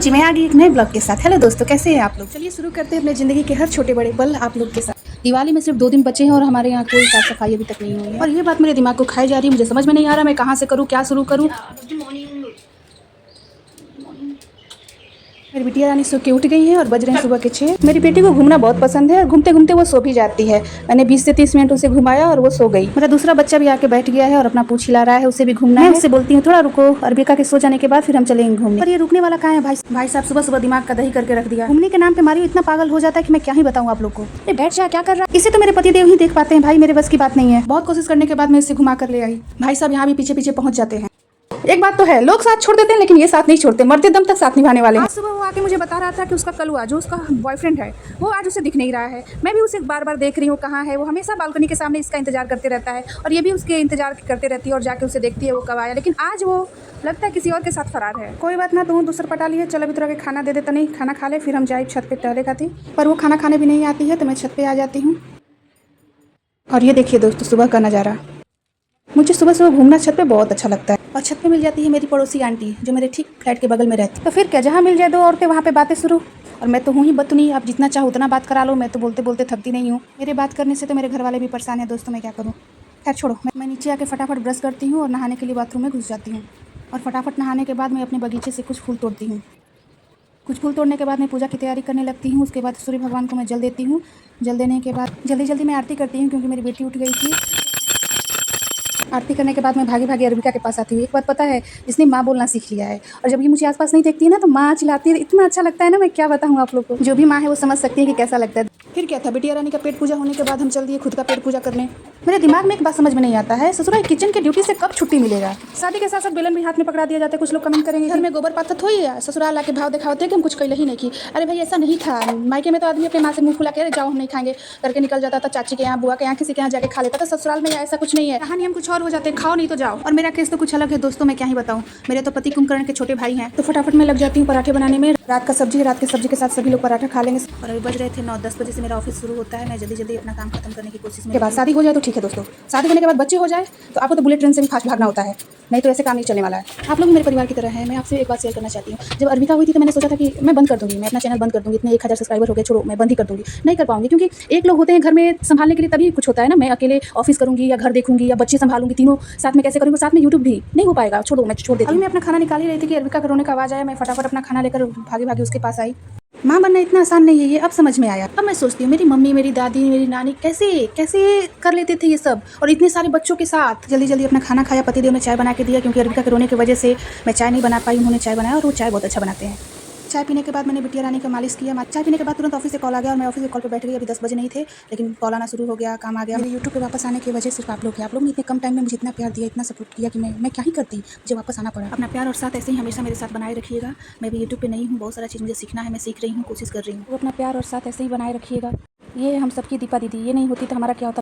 जी मैं आ गई एक नए ब्लॉग के साथ। हेलो दोस्तों, कैसे हैं आप लोग। चलिए शुरू करते हैं अपने ज़िंदगी के हर छोटे बड़े पल आप लोग के साथ। दिवाली में सिर्फ 2 दिन बचे हैं और हमारे यहाँ कोई साफ सफाई अभी तक नहीं हुई है और ये बात मेरे दिमाग को खाई जा रही है। मुझे समझ में नहीं आ रहा मैं कहाँ से करूँ, क्या शुरू करूँ। मेरी बिटिया रानी सो के उठ गई है और बज रहे हैं सुबह के 6। मेरी बेटी को घूमना बहुत पसंद है और घूमते घूमते वो सो भी जाती है। मैंने 20 से 30 मिनट उसे घुमाया और वो सो गई। मेरा दूसरा बच्चा भी आके बैठ गया है और अपना पूछ हिला रहा है, उसे भी घूमना है। उससे बोलती हूँ थोड़ा रुको, अर्बिका के सो जाने के बाद फिर हम चलेंगे घूमने। पर ये रुकने वाला कहाँ है भाई साहब, सुबह सुबह दिमाग का दही करके रख दिया। घूमने के नाम पे मारियो इतना पागल हो जाता है कि मैं क्या ही बताऊँ आप लोग को। ये बैठ जा, क्या कर रहा है। इसे तो मेरे पतिदेव ही देख पाते हैं भाई, मेरे बस की बात नहीं है। बहुत कोशिश करने के बाद मैं इसे घुमा कर ले आई। भाई साहब यहाँ भी पीछे पीछे पहुंच जाते हैं। एक बात तो है, लोग साथ छोड़ देते हैं लेकिन ये साथ नहीं छोड़ते, मरते दम तक साथ निभाने वाले हैं। आज सुबह वो आके मुझे बता रहा था कि उसका कलुआ जो उसका बॉयफ्रेंड है वो आज उसे दिख नहीं रहा है। मैं भी उसे बार बार देख रही हूँ कहाँ है वो। हमेशा बालकनी के सामने इसका इंतजार करते रहता है और ये भी उसके इंतजार करते रहती है और जाके उसे देखती है वो कब आया। लेकिन आज वो लगता है किसी और के साथ फरार है। कोई बात ना, तू दूसरा पटा ली है, चल अभी तरह के खाना दे देता, नहीं खाना खा ले फिर हम जाए छत पे टहले खाती। पर वो खाना खाने भी नहीं आती है तो मैं छत पे आ जाती हूँ। और ये देखिए दोस्तों सुबह का नज़ारा। मुझे सुबह सुबह घूमना छत पे बहुत अच्छा लगता है। और छत पे मिल जाती है मेरी पड़ोसी आंटी जो मेरे ठीक फ्लैट के बगल में रहती। तो फिर क्या, जहाँ मिल जाए 2 औरतें वहाँ पे बातें शुरू। और मैं तो हूँ ही बतूनी, आप जितना चाहो उतना बात करा लो, मैं तो बोलते बोलते थकती नहीं हूँ। मेरे बात करने से तो मेरे घर वाले भी परेशान है दोस्तों, मैं क्या करूँ। खैर छोड़ो, मैं नीचे आके फटाफट ब्रश करती हूँ और नहाने के लिए बाथरूम में घुस जाती हूँ। और फटाफट नहाने के बाद मैं अपने बगीचे से कुछ फूल तोड़ती हूँ। कुछ फूल तोड़ने के बाद मैं पूजा की तैयारी करने लगती हूँ। उसके बाद सूर्य भगवान को मैं जल देती हूँ। जल देने के बाद जल्दी जल्दी मैं आरती करती हूँ क्योंकि मेरी बेटी उठ गई थी। आरती करने के बाद मैं भागी भागी अर्बिका के पास आती हूँ। एक बात पता है, इसने माँ बोलना सीख लिया है और जब ये मुझे आसपास नहीं देखती है ना तो माँ चिल्लाती है, इतना अच्छा लगता है ना, मैं क्या बताऊँ आप लोग को। जो भी माँ है वो समझ सकती है कि कैसा लगता है। फिर क्या था, बिटिया रानी का पेट पूजा होने के बाद हम चल दिए खुद का पेट पूजा करने। मेरे दिमाग में एक बात समझ में नहीं आता है, ससुराल किचन के ड्यूटी से कब छुट्टी मिलेगा। शादी के साथ साथ बेलन भी हाथ में पकड़ा दिया जाता है। कुछ लोग कमेंट करेंगे घर में गोबर पाथत हो या ससुराल आके भाव दिखाते कि हम कुछ कैले ही नहीं की। अरे भाई ऐसा नहीं था, मायके में तो आदमी अपने माँ से मुंह फुला के जाओ हम नहीं खाएंगे करके निकल जाता था। चाची के यहाँ, बुआ के यहाँ, किसी के यहाँ जाके खा लेता था। ससुराल में ऐसा कुछ नहीं है, कहानी हम कुछ और हो जाते हैं, खाओ नहीं तो जाओ। और मेरा केस तो कुछ अलग है दोस्तों, मैं क्या ही बताऊँ। मेरे तो पति कुंभकर्ण के छोटे भाई हैं। तो फटाफट मैं लग जाती हूँ पराठे बनाने में। रात का सब्जी, रात के सब्जी के साथ सभी लोग पराठा खा लेंगे। और अभी बज रहे थे 9-10 बजे से मेरा ऑफिस शुरू होता है। मैं जल्दी जल्दी अपना काम खत्म करने की कोशिश में। के बाद शादी हो जाए तो ठीक है दोस्तों, शादी होने के बाद बच्चे हो जाए तो आपको तो बुलेट ट्रेन से भी फास्ट भागना होता है, नहीं तो ऐसे काम नहीं चलने वाला है। आप लोग मेरे परिवार की तरह है। मैं आपसे एक बात शेयर करना चाहती हूँ। जब अर्बिका हुई थी तो मैंने सोचा था कि मैं बंद कर दूंगी, मैं अपना चैनल बंद कर दूंगी। इतने 1000 सब्सक्राइबर हो गए, छोड़ो मैं बंद ही कर दूंगी। नहीं कर पाऊंगी क्योंकि एक लोग होते हैं घर में संभालने के लिए, तभी कुछ होता है ना। मैं अकेले ऑफिस करूंगी या घर देखूंगी या बच्चे संभालूंगी, तीनों साथ में कैसे करूंगी। साथ में यूट्यूब भी नहीं हो पाएगा, छोड़ो मैं छोड़ देती हूँ। मैं अपना खाना निकाल ही रही थी कि अर्बिका का रोने का आवाज़ आया। मैं फटाफट अपना खाना लेकर भागी भागी उसके पास आई। माँ बनना इतना आसान नहीं है, ये अब समझ में आया। अब मैं सोचती हूँ मेरी मम्मी, मेरी दादी, मेरी नानी कैसे कैसे कर लेते थे ये सब, और इतने सारे बच्चों के साथ। जल्दी जल्दी अपना खाना खाया, पतिदेव ने चाय बना के दिया क्योंकि अर्बिका के रोने की वजह से मैं चाय नहीं बना पाई। उन्होंने चाय बनाया और वो चाय बहुत अच्छा बनाते हैं। चाय पीने के बाद मैंने बिटिया रानी का मालिश किया। चाय पीने के बाद तुरंत ऑफिस से कॉल आ गया और मैं ऑफिस के कॉल पे बैठ गई। अभी 10 बजे नहीं थे लेकिन कॉल आना शुरू हो गया, काम आ गया। मेरे यूट्यूब पे वापस आने की वजह सिर्फ आप लोग हैं। आप लोग ने इतने कम टाइम में मुझे इतना प्यार दिया, इतना सपोर्ट किया कि मैं क्या ही करती, मुझे वापस आना पड़ा। अपना प्यार और साथ ऐसे ही हमेशा मेरे साथ बनाए रखिएगा। मैं भी यूट्यूब पे नहीं हूँ, बहुत सारा चीज़ मुझे सीखना है, मैं सीख रही हूँ, कोशिश कर रही हूँ। तो अपना प्यार और साथ ऐसे ही बनाए रखिएगा। ये हम सबकी दीपा दीदी, ये नहीं होती तो हमारा क्या होता।